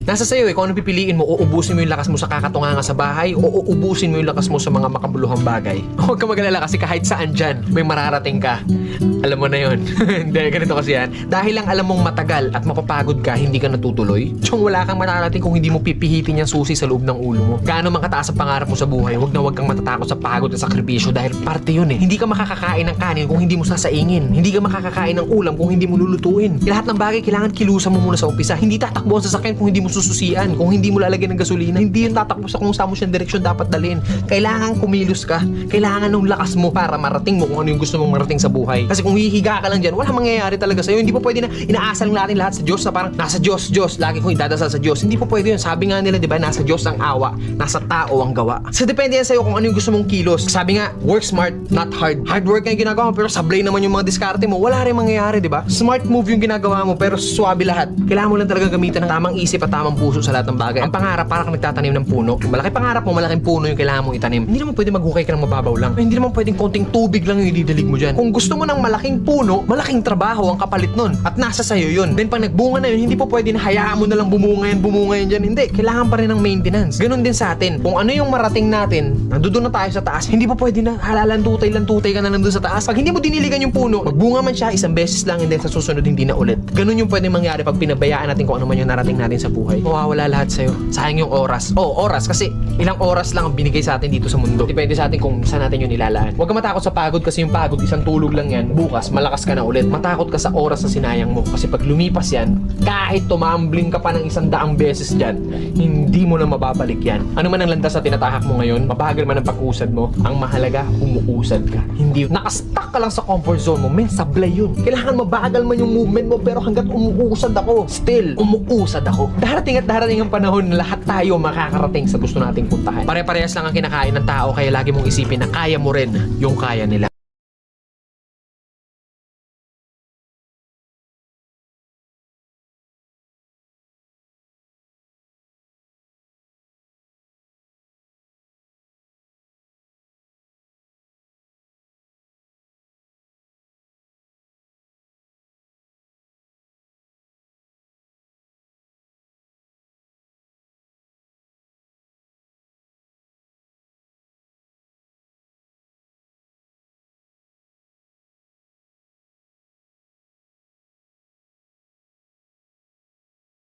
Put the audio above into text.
Nasa sayo kung ano pipiliin mo, uubusin mo yung lakas mo sa kakatunganga sa bahay o uubusin mo yung lakas mo sa mga makabuluhang bagay. Huwag ka mag-alala kasi kahit saan dyan, may mararating ka. Alam mo na yun. Hindi, ganito kasi yan. Dahil lang alam mong matagal at mapapagod ka, hindi ka natutuloy. Tsong wala kang mararating kung hindi mo pipihitin yung susi sa loob ng ulo mo. Gaano man kataas ang pangarap mo sa buhay, huwag kang matatakot sa pagod at sakripisyo dahil parte yun eh. Hindi ka makakakain ng kanin kung hindi mo sasaingin. Hindi ka makakakain ng ulam kung hindi mo lulutuin. Lahat ng bagay kailangan kilusan mo muna sa umpisa. Hindi tatakbo ang sasakyan kung hindi mo sususian, kung hindi mo lalagyan ng gasolina. Hindi yun tatakbo sa kung saan mo siyang direksyon dapat dalhin. Kailangan kumilos ka. Kailangan ng lakas mo para marating mo kung ano yung gusto mong marating sa buhay. Kasi kung hihiga ka lang dyan, wala mangyayari talaga sa'yo. Hindi po pwede na inaasal natin lahat sa Diyos na parang nasa Diyos, Diyos. Lagi kong idadasal sa Diyos. Hindi po pwede yun. Sabi nga nila, di ba, nasa Diyos ang awa, nasa tao ang gawa. So depende yan sa'yo kung ano yung gusto mong kilos. Sabi nga, work smart, not hard. Hard work nga yung ginagawa mo, pero sablay naman yung mga diskarte mo. Wala rin mangyayari, di ba? Smart move yung ginagawa mo, pero swabe lahat. Kailangan mo lang talaga gamitan ng tamang isip at tamang puso sa lahat ng bagay. Ang pangarap, para kang nagtatanim ng puno. Malaki pangarap mo, malaking puno yung kailangan mong itanim. Hindi naman pwede maghukay ka ng mababaw lang. Hindi naman pwedeng konting tubig lang yung ididilig mo dyan. Kung gusto mo ng malaking puno, malaking trabaho ang kapalit nun. At nasa sayo yun. Then pag nagbunga na yun, hindi po pwede na hayaan mo na lang bumunga yan dyan. Hindi. Kailangan pa rin ng maintenance. Ganun din sa atin. Kung ano yung marating natin, nandoon na tayo sa taas, hindi po pwede na halalan-tutay ka na nandun sa taas. Pag hindi mo diniligan yung puno, magbunga man siya isang beses lang and then sa susunod hindi na ulit. Ganun yung pwede mangyari pag pinabayaan natin kung ano man yung narating natin sa buhay. Mawawala lahat sa'yo. Sayang yung oras. Oras kasi ilang oras lang ang binigay sa atin dito sa mundo. Depende sa atin kung saan natin yun ilalaan. Huwag ka matakot sa pagod kasi yung pagod isang tulog lang yan. Bukas malakas ka na ulit. Matakot ka sa oras na sinayang mo kasi pag lumipas yan, kahit tumambling ka pa ng 100 beses dyan, hindi mo na mababalik yan. Ano man ang landas na tinatahak mo ngayon, mabagal man ang pag-usad mo, ang mahalaga, umuusad ka. Hindi nakastuck ka lang sa comfort zone mo, men, sablay yun. Kailangan mabagal man yung movement mo, pero hanggat umuusad ako, still, umuusad ako. Darating at darating ang panahon na lahat tayo makakarating sa gusto nating puntahan. Pare-parehas lang ang kinakain ng tao, kaya lagi mong isipin na kaya mo rin yung kaya nila.